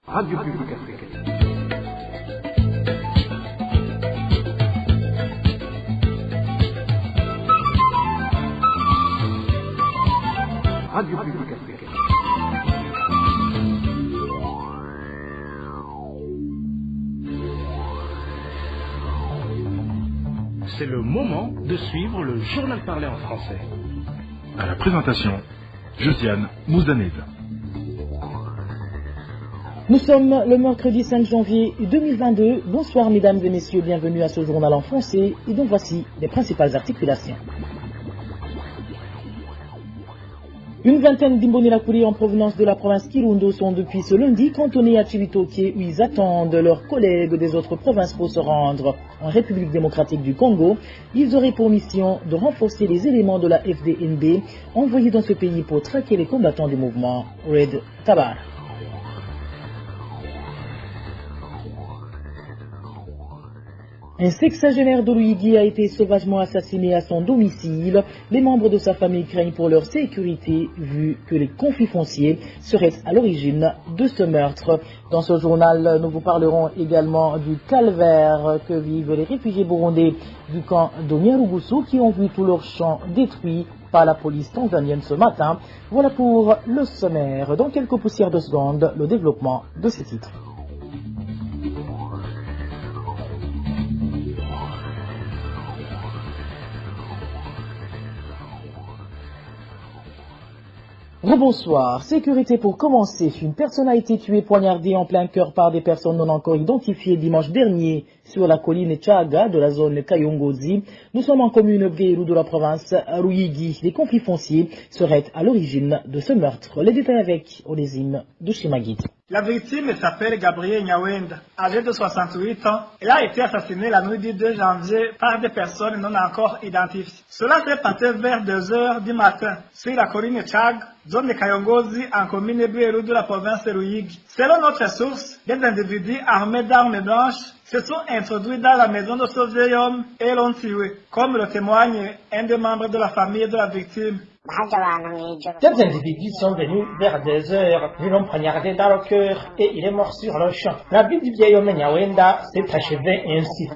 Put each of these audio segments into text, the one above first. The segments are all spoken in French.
Radio Publique Africaine. Radio Publique Africaine. C'est le moment de suivre le journal parlé en français. À la présentation, Josiane Mouzaned. Nous sommes le mercredi 5 janvier 2022. Bonsoir mesdames et messieurs, bienvenue à ce journal en français. Et donc voici les principales articulations. Une vingtaine d'Imbonerakouré en provenance de la province Kirundo sont depuis ce lundi cantonnés à Chibitoke où ils attendent leurs collègues des autres provinces pour se rendre en République démocratique du Congo. Ils auraient pour mission de renforcer les éléments de la FDNB envoyés dans ce pays pour traquer les combattants du mouvement Red Tabara. Un sexagénaire de Luigi a été sauvagement assassiné à son domicile. Les membres de sa famille craignent pour leur sécurité vu que les conflits fonciers seraient à l'origine de ce meurtre. Dans ce journal, nous vous parlerons également du calvaire que vivent les réfugiés burundais du camp d'Onyarugusu qui ont vu tous leurs champs détruits par la police tanzanienne ce matin. Voilà pour le sommaire. Dans quelques poussières de secondes, le développement de ces titres. Rebonsoir. Sécurité pour commencer. Une personne a été tuée poignardée en plein cœur par des personnes non encore identifiées dimanche dernier sur la colline Tchaga de la zone Kayongozi. Nous sommes en commune Bweru de la province Ruyigi. Les conflits fonciers seraient à l'origine de ce meurtre. Les détails avec Onésime de Shimagit. La victime s'appelle Gabriel Nyawenda, âgée de 68 ans. Elle a été assassinée la nuit du 2 janvier par des personnes non encore identifiées. Cela s'est passé vers 2 heures du matin sur la colline Tchag, zone de Kayongozi, en commune Bweru de la province de Ruyigi. Selon notre source, des individus armés d'armes blanches se sont introduits dans la maison de ce vieil homme et l'ont tué, comme le témoigne un des membres de la famille de la victime. Des individus sont venus vers 2 heures, ils l'ont poignardé dans le cœur et il est mort sur le champ. La vie du vieil homme Nyawenda s'est achevée ainsi.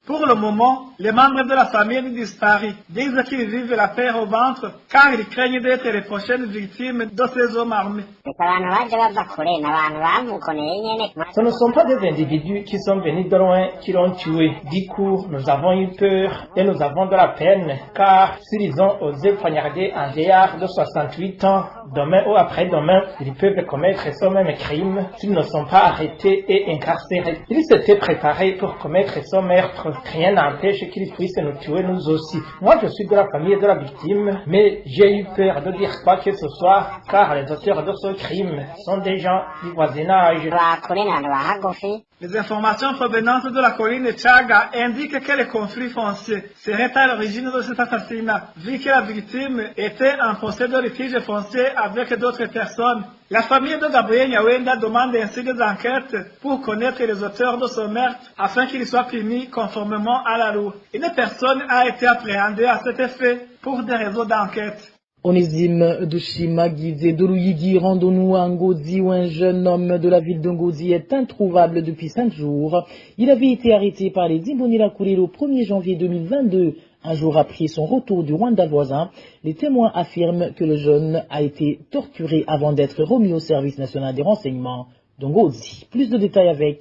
Pour le moment, les membres de la famille disparus disent qu'ils vivent la peur au ventre car ils craignent d'être les prochaines victimes de ces hommes armés. Ce ne sont pas des individus qui sont venus de loin qui l'ont tué. Du coup, nous avons eu peur et nous avons de la peine car s'ils ont osé poignarder un vieillard de 68 ans, demain ou après-demain, ils peuvent commettre ce même crime s'ils ne sont pas arrêtés et incarcérés. Ils s'étaient préparés pour commettre ce meurtre. Rien n'empêche qu'ils puissent nous tuer nous aussi. Moi, je suis de la famille de la victime, mais j'ai eu peur de dire quoi que ce soit, car les auteurs de ce crime sont des gens du voisinage. Les informations provenantes de la colline Tchaga indiquent que les conflits fonciers seraient à l'origine de cet assassinat, vu que la victime était en procès de litige foncier avec d'autres personnes. La famille de Gabriel Nyawenda demande ainsi des enquêtes pour connaître les auteurs de ce meurtre afin qu'ils soient punis conformément à la loi. Une personne a été appréhendée à cet effet pour des raisons d'enquête. Onésime de Shimagidze de Ruyigi, rendons-nous à Ngozi où un jeune homme de la ville de Ngozi est introuvable depuis 5 jours. Il avait été arrêté par les Imbonerakouré le 1er janvier 2022. Un jour après son retour du Rwanda voisin, les témoins affirment que le jeune a été torturé avant d'être remis au service national des renseignements de Ngozi. Plus de détails avec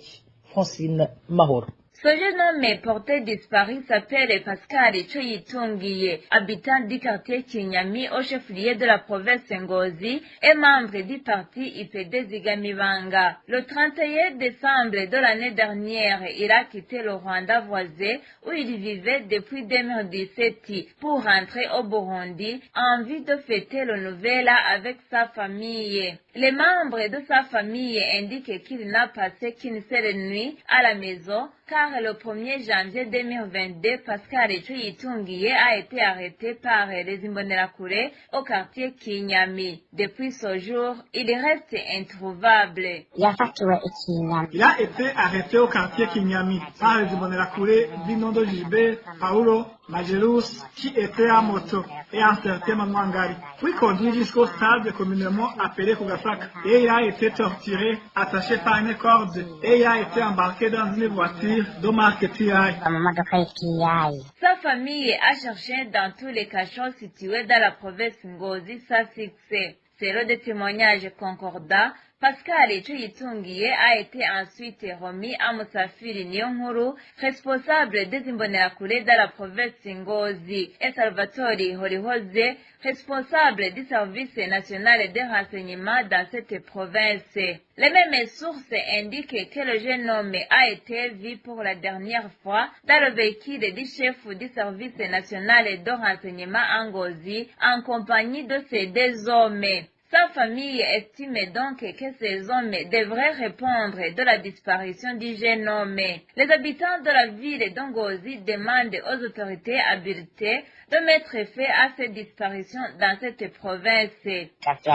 Francine Mahor. Ce jeune homme porté disparu s'appelle Pascal Choyitungiye, habitant du quartier Kinyami au chef-lieu de la province Ngozi et membre du parti IPD Zigamibanga. Le 31 décembre de l'année dernière, il a quitté le Rwanda voisin où il vivait depuis 2017 pour rentrer au Burundi en vue de fêter le nouvel an avec sa famille. Les membres de sa famille indiquent qu'il n'a passé qu'une seule nuit à la maison car le 1er janvier 2022, Pascal Choyitungiye a été arrêté par les Imbonerakure au quartier Kinyami. Depuis ce jour, il reste introuvable. Il a été arrêté au quartier Kinyami par les Imbonerakure du nom de JB Paulo Majerus, qui était à moto, et un certain Mamangari, puis conduit jusqu'au stade communément appelé Kugasaka. Et il a été torturé, attaché par une corde, et il a été embarqué dans une voiture de marque TI. Sa famille a cherché dans tous les cachots situés dans la province Ngozi sans succès. Selon des témoignages concordants, Pascal Choyitungiye a été ensuite remis à Musafiri Niyonkuru, responsable des Imbonerakure dans la province Ngozi, et Salvatore Horihoze, responsable du service national des renseignements dans cette province. Les mêmes sources indiquent que le jeune homme a été vu pour la dernière fois dans le véhicule du chef du service national de renseignement en Ngozi en compagnie de ces deux hommes. Sa famille estime donc que ces hommes devraient répondre de la disparition du jeune homme. Les habitants de la ville d'Ngozi demandent aux autorités habilitées de mettre fin à cette disparition dans cette province.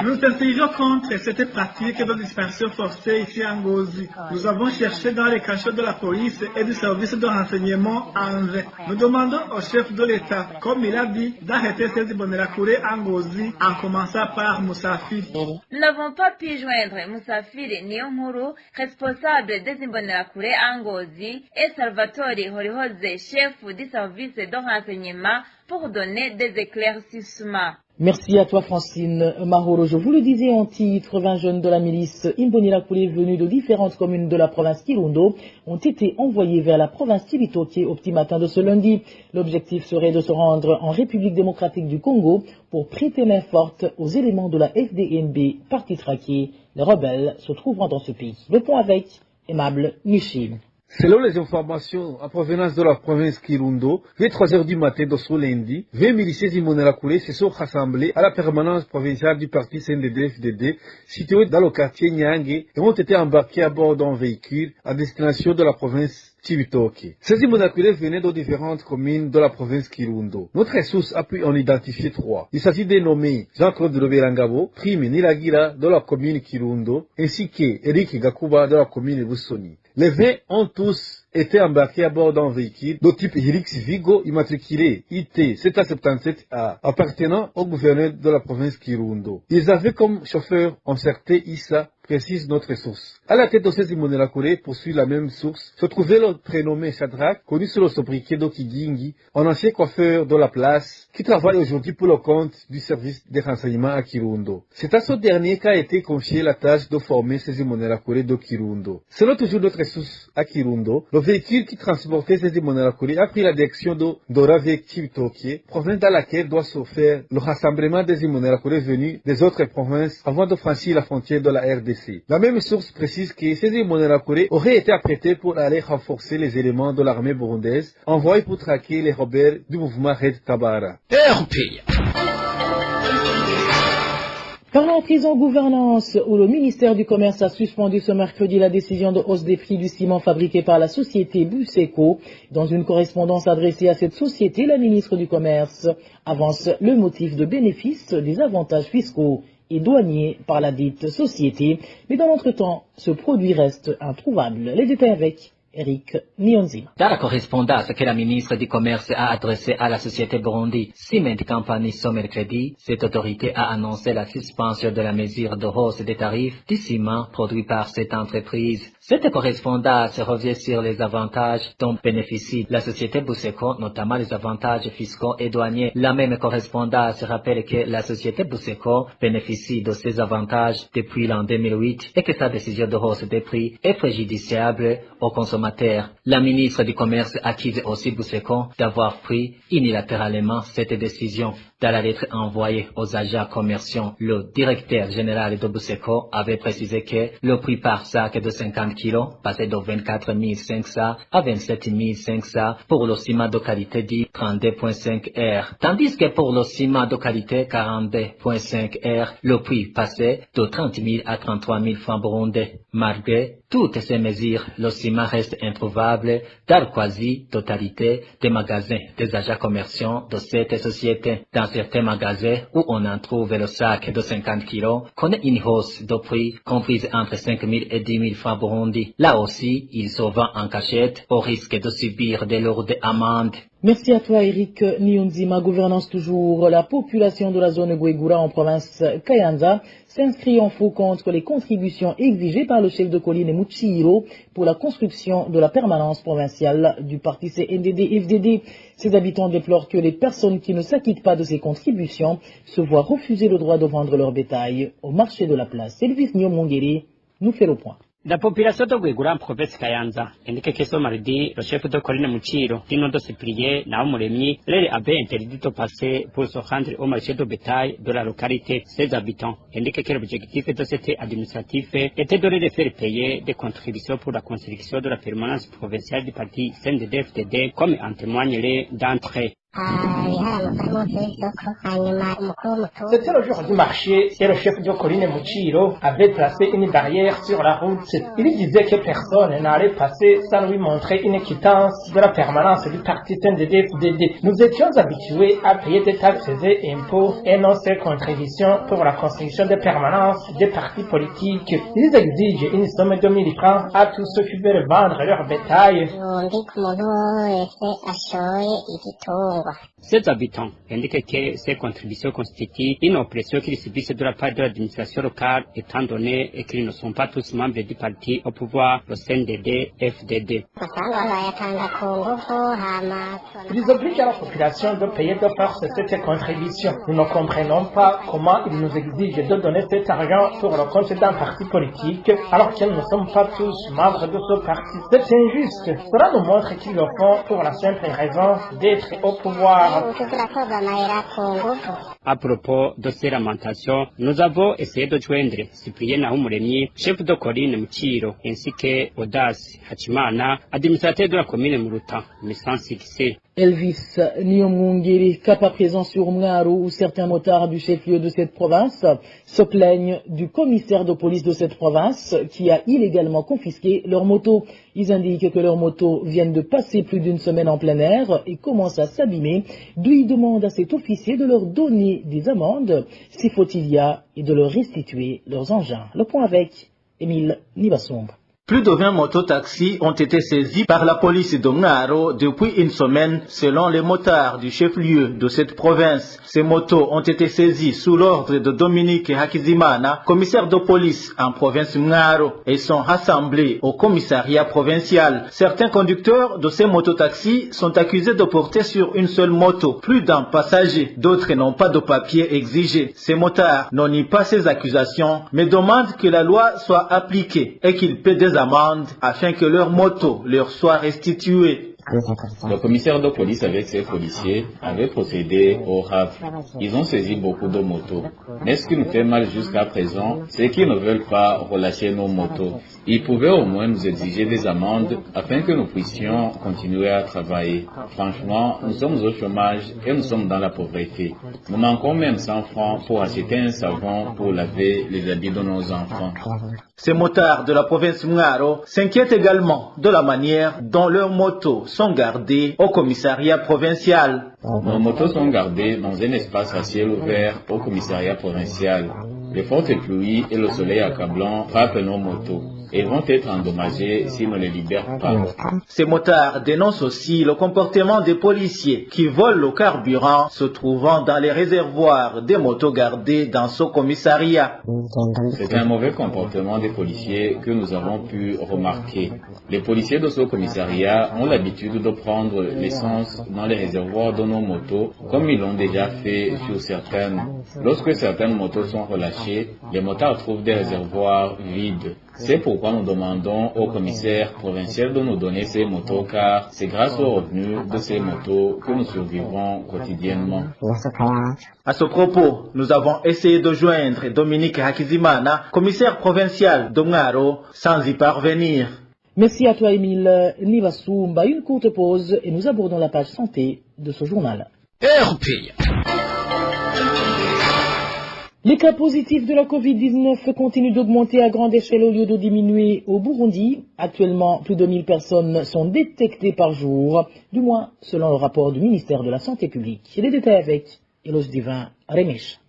Nous insurgeons contre cette pratique de dispersion forcée ici à Ngozi. Nous avons cherché dans les cachots de la police et du service de renseignement en vain. Nous demandons au chef de l'État, comme il a dit, d'arrêter ces Imbonerakure à Ngozi en commençant par Moussafiri. Nous n'avons pas pu joindre Musafiri Niyonkuru, responsable des Imbonerakure à Ngozi, et Salvatore Horihoze, chef du service de renseignement, pour donner des éclaircissements. Merci à toi Francine Mahoro. Je vous le disais en titre, 20 jeunes de la milice Imbonerakure venus de différentes communes de la province Kirundo ont été envoyés vers la province Cibitoke au petit matin de ce lundi. L'objectif serait de se rendre en République démocratique du Congo pour prêter main forte aux éléments de la FDNB, parti traqué. Les rebelles se trouveront dans ce pays. Le point avec Aimable Nichim. Selon les informations en provenance de la province Kirundo, vers 3 heures du matin de ce lundi, 20 miliciens Imbonerakure se sont rassemblés à la permanence provinciale du parti CNDD-FDD, située dans le quartier Nyange, et ont été embarqués à bord d'un véhicule à destination de la province Cibitoke. Ces Imbonerakure venaient de différentes communes de la province Kirundo. Notre source a pu en identifier 3. Il s'agit des nommés Jean-Claude Roberangabo, Prime Nilagira de la commune Kirundo, ainsi qu'Eric Gakuba de la commune Busoni. Les 20 ont tous été embarqués à bord d'un véhicule de type Hilux Vigo immatriculé IT 777A appartenant au gouverneur de la province Kirundo. Ils avaient comme chauffeur un certain Issa, précise notre source. À la tête de ces Imbonerakure, poursuit la même source, se trouvait le prénommé Shadrach, connu sur le sobriquet d'Okigingi, un ancien coiffeur de la place, qui travaille aujourd'hui pour le compte du service des renseignements à Kirundo. C'est à ce dernier qu'a été confiée la tâche de former ces Imbonerakure de Kirundo. Selon toujours notre source à Kirundo, le véhicule qui transportait ces Imbonerakure a pris la direction de Dorave Cibitoke, province dans laquelle doit se faire le rassemblement des Imbonerakure venus des autres provinces avant de franchir la frontière de la RDC. La même source précise que ces Imbonerakure auraient été apprêtés pour aller renforcer les éléments de l'armée burundaise envoyés pour traquer les rebelles du mouvement Red Tabara. Parlons en prison gouvernance, où le ministère du Commerce a suspendu ce mercredi la décision de hausse des prix du ciment fabriqué par la société Buseco. Dans une correspondance adressée à cette société, la ministre du Commerce avance le motif de bénéfice des avantages fiscaux et douaniers par la dite société. Mais dans l'entretemps, ce produit reste introuvable. Les détails avec Eric Nionzi. Dans la correspondance que la ministre du Commerce a adressée à la société Burundi Cement Company ce mercredi, cette autorité a annoncé la suspension de la mesure de hausse des tarifs du ciment produit par cette entreprise. Cette correspondance revient sur les avantages dont bénéficie la société Buseco, notamment les avantages fiscaux et douaniers. La même correspondance rappelle que la société Buseco bénéficie de ces avantages depuis l'an 2008 et que sa décision de hausse des prix est préjudiciable aux consommateurs. La ministre du Commerce accuse aussi Buseco d'avoir pris unilatéralement cette décision. Dans la lettre envoyée aux agents commerciaux, le directeur général de Buseco avait précisé que le prix par sac de 50 kilos passait de 24 500 à 27 500 pour le ciment de qualité dit 32.5 R, tandis que pour le ciment de qualité 42.5 R, le prix passait de 30 000 à 33 000 francs burundais. Malgré toutes ces mesures, le ciment reste introuvable dans la quasi-totalité des magasins des agents commerciaux de cette société. Dans certains magasins où on en trouve le sac de 50 kilos, connaît une hausse de prix comprise entre 5 000 et 10 000 francs burundi. Là aussi, il se vend en cachette au risque de subir de lourdes amendes. Merci à toi Eric Niyonzima. Gouvernance toujours. La population de la zone Guégura en province Kayanza s'inscrit en faux contre les contributions exigées par le chef de colline Muchiro pour la construction de la permanence provinciale du parti CNDD-FDD. Ces habitants déplorent que les personnes qui ne s'acquittent pas de ces contributions se voient refuser le droit de vendre leur bétail au marché de la place. Elvis Nyomongere nous fait le point. La population de Guégura en province Kayanza indique que ce mardi, le chef de colline Muchiro, Dino de Cyprien, Naomoremi, leur avait interdit de passer pour se rendre au marché de bétail de la localité. Ses habitants indiquent que l'objectif de cet administratif était de les faire payer des contributions pour la construction de la permanence provinciale du parti CNDD-FDD, comme en témoignent les d'entrée. C'était le jour du marché et le chef de colline Muchiro avait placé une barrière sur la route. Il disait que personne n'allait passer sans lui montrer une quittance de la permanence du parti CNDD-FDD. Nous étions habitués à payer des taxes et impôts et non ces contributions pour la construction des permanences des partis politiques. Ils exigent une somme de 1000 francs à tous ceux qui veulent vendre leur bétail. Ces habitants indiquent que ces contributions constituent une oppression qu'ils subissent de la part de l'administration locale, étant donné qu'ils ne sont pas tous membres du parti au pouvoir, le CNDD-FDD. Ils obligent la population de payer de force cette contribution. Nous ne comprenons pas comment ils nous exigent de donner cet argent pour le compte d'un parti politique, alors que nous ne sommes pas tous membres de ce parti. C'est injuste. Cela nous montre qu'ils le font pour la simple raison d'être au pouvoir. À propos de ces lamentations, nous avons essayé de joindre Cyprien Naumuremyi, chef de colline Muchiro, ainsi que Audace Hachimana, administrateur de la commune Muruta, mais sans succès. Elvis Nyomungiri, cap à présent sur Mngaro, où certains motards du chef-lieu de cette province se plaignent du commissaire de police de cette province qui a illégalement confisqué leurs motos. Ils indiquent que leurs motos viennent de passer plus d'une semaine en plein air et commencent à s'abîmer, d'où ils demandent à cet officier de leur donner des amendes, si faut il y a, et de leur restituer leurs engins. Le point avec Émile Nibasombe. Plus de 20 mototaxis ont été saisis par la police de Mngaro depuis une semaine, selon les motards du chef-lieu de cette province. Ces motos ont été saisies sous l'ordre de Dominique Hakizimana, commissaire de police en province Mngaro, et sont rassemblés au commissariat provincial. Certains conducteurs de ces mototaxis sont accusés de porter sur une seule moto plus d'un passager. D'autres n'ont pas de papier exigé. Ces motards n'ont ni pas ces accusations, mais demandent que la loi soit appliquée et qu'ils paient des amendes afin que leur moto leur soit restituée. Le commissaire de police avec ses policiers avait procédé au rafle. Ils ont saisi beaucoup de motos. Mais ce qui nous fait mal jusqu'à présent, c'est qu'ils ne veulent pas relâcher nos motos. Ils pouvaient au moins nous exiger des amendes afin que nous puissions continuer à travailler. Franchement, nous sommes au chômage et nous sommes dans la pauvreté. Nous manquons même 100 francs pour acheter un savon pour laver les habits de nos enfants. Ces motards de la province Mngaro s'inquiètent également de la manière dont leurs motos sont gardées au commissariat provincial. Nos motos sont gardées dans un espace à ciel ouvert au commissariat provincial. Les fortes pluies et le soleil accablant frappent nos motos et vont être endommagés s'ils ne les libèrent pas. Ces motards dénoncent aussi le comportement des policiers qui volent le carburant se trouvant dans les réservoirs des motos gardées dans ce commissariat. C'est un mauvais comportement des policiers que nous avons pu remarquer. Les policiers de ce commissariat ont l'habitude de prendre l'essence dans les réservoirs de nos motos, comme ils l'ont déjà fait sur certaines. Lorsque certaines motos sont relâchées, les motards trouvent des réservoirs vides. C'est pourquoi nous demandons au commissaire provincial de nous donner ces motos, car c'est grâce aux revenus de ces motos que nous survivons quotidiennement. À ce propos, nous avons essayé de joindre Dominique Hakizimana, commissaire provincial de Mngaro, sans y parvenir. Merci à toi, Émile Nivasumba. Une courte pause et nous abordons la page santé de ce journal. Les cas positifs de la Covid-19 continuent d'augmenter à grande échelle au lieu de diminuer au Burundi. Actuellement, plus de 1000 personnes sont détectées par jour, du moins selon le rapport du ministère de la Santé publique. Les détails avec Elos Divin Remesh.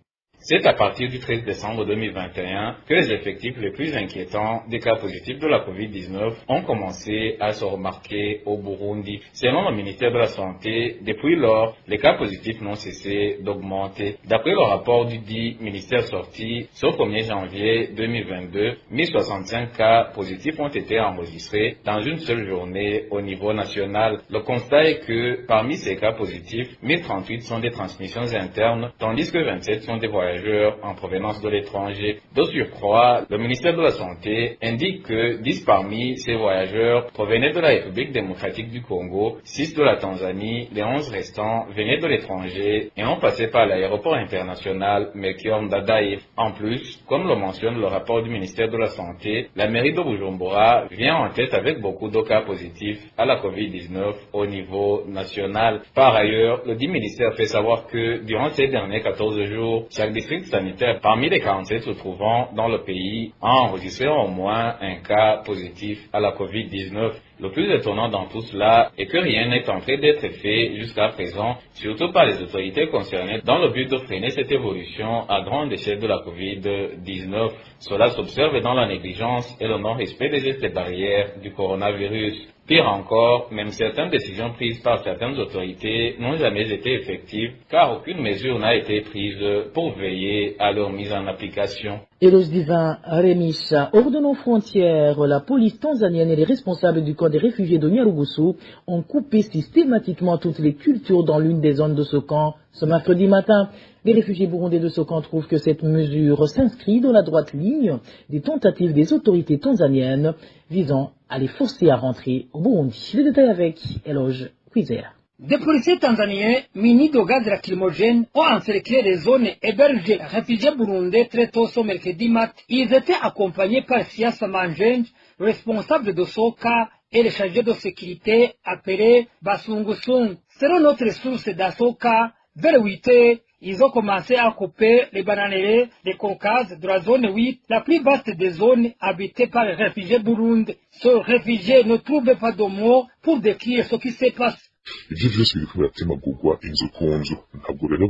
C'est à partir du 13 décembre 2021 que les effectifs les plus inquiétants des cas positifs de la COVID-19 ont commencé à se remarquer au Burundi. Selon le ministère de la Santé, depuis lors, les cas positifs n'ont cessé d'augmenter. D'après le rapport du dit ministère sorti, ce 1er janvier 2022, 1065 cas positifs ont été enregistrés dans une seule journée au niveau national. Le constat est que parmi ces cas positifs, 1038 sont des transmissions internes, tandis que 27 sont des voyageurs en provenance de l'étranger. De surcroît, le ministère de la Santé indique que 10 parmi ces voyageurs provenaient de la République démocratique du Congo, 6 de la Tanzanie, les 11 restants venaient de l'étranger et ont passé par l'aéroport international Melchior Ndadaye. En plus, comme le mentionne le rapport du ministère de la Santé, la mairie de Bujumbura vient en tête avec beaucoup de cas positifs à la COVID-19 au niveau national. Par ailleurs, le dit ministère fait savoir que durant ces derniers 14 jours, chaque district sanitaire parmi les 47 se trouvant dans le pays a enregistré au moins un cas positif à la COVID-19. Le plus étonnant dans tout cela est que rien n'est en train d'être fait jusqu'à présent, surtout par les autorités concernées, dans le but de freiner cette évolution à grande échelle de la COVID-19. Cela s'observe dans la négligence et le non-respect des gestes barrières du coronavirus. Pire encore, même certaines décisions prises par certaines autorités n'ont jamais été effectives, car aucune mesure n'a été prise pour veiller à leur mise en application. Éloge Divin Remisha, hors de nos frontières, la police tanzanienne et les responsables du camp des réfugiés de Nyarugusu ont coupé systématiquement toutes les cultures dans l'une des zones de ce camp ce mercredi matin. Les réfugiés burundais de ce camp trouvent que cette mesure s'inscrit dans la droite ligne des tentatives des autorités tanzaniennes visant à les forcer à rentrer au Burundi. Les détails avec Éloge Kwizera. Des policiers tanzaniens munis de gaz lacrymogène ont encerclé les zones hébergées réfugiés burundais très tôt ce mercredi matin. Ils étaient accompagnés par Siasa Manjenj, responsable de Soka, et le chargé de sécurité appelé Basungusung. Selon notre source d'Asoka, vers 8 heures, ils ont commencé à couper les bananeraies des Caucases de la zone 8, la plus vaste des zones habitées par les réfugiés burundais. Ce réfugié ne trouve pas de mots pour décrire ce qui se passe. Ibyo byose biriko biratemagurwa inzu ku nzu ntabwo rero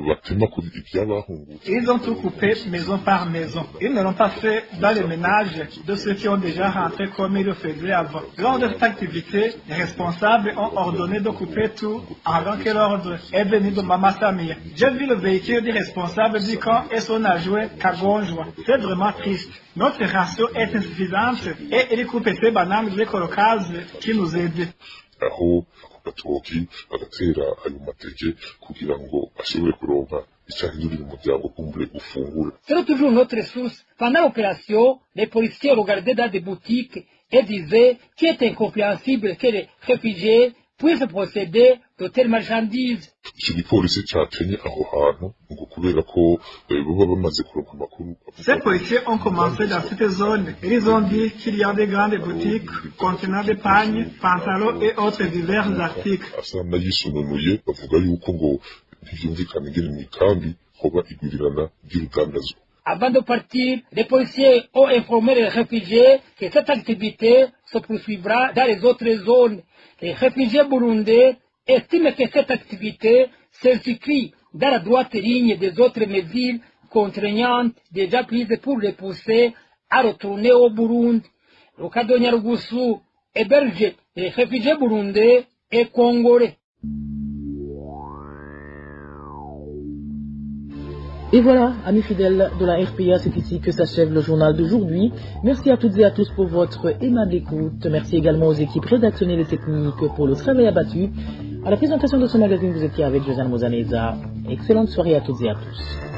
batema ku ibyabahungutse. Ils ont tout coupé maison par maison. Ils ne l'ont pas fait dans le ménage de ceux qui ont déjà rentré comme ils le faisaient avant. Lors de cette activité, les responsables ont ordonné de couper tout avant que l'ordre est venu de Mama Samia. J'ai vu le véhicule du responsable du camp et son adjoint Kagonjwa. C'est vraiment triste. Notre ratio est insuffisante et il coupe ces bananes de Caucase qui nous aident. Aho gatoki agatera ayo mateke kugira ngo ashobore kuronka icyahindurira umuryango kumbure ufungura. C'est toujours notre source. Pendant l'opération, les policiers regardaient dans des boutiques et disaient qu'il est incompréhensible que les réfugiés puissent posséder de telles marchandises. Iki gipolisi cyatenye aho hantu ngo kubera ko baba bamaze kuronka amakuru. Ces policiers ont commencé dans cette zone. Ils ont dit qu'il y a des grandes boutiques contenant des pagnes, pantalons et autres divers articles. Asa n'ayisununuye bavuga yuko ngo ntibyumvikana ingene mu ikambi hoba igurirana ry'urudandazo. Avant de partir, les policiers ont informé les réfugiés que cette activité se poursuivra dans les autres zones. Les réfugiés burundais estiment que cette activité s'inscrit dans la droite ligne des autres mesures contraignantes déjà prises pour les pousser à retourner au Burundi. Le cas de Nyarugusu héberge les réfugiés burundais et congolais. Et voilà, amis fidèles de la RPA, c'est ici que s'achève le journal d'aujourd'hui. Merci à toutes et à tous pour votre aimable écoute. Merci également aux équipes rédactionnelles et techniques pour le travail abattu. À la présentation de ce magazine, vous étiez avec Josiane Mozaneza. Excellente soirée à toutes et à tous.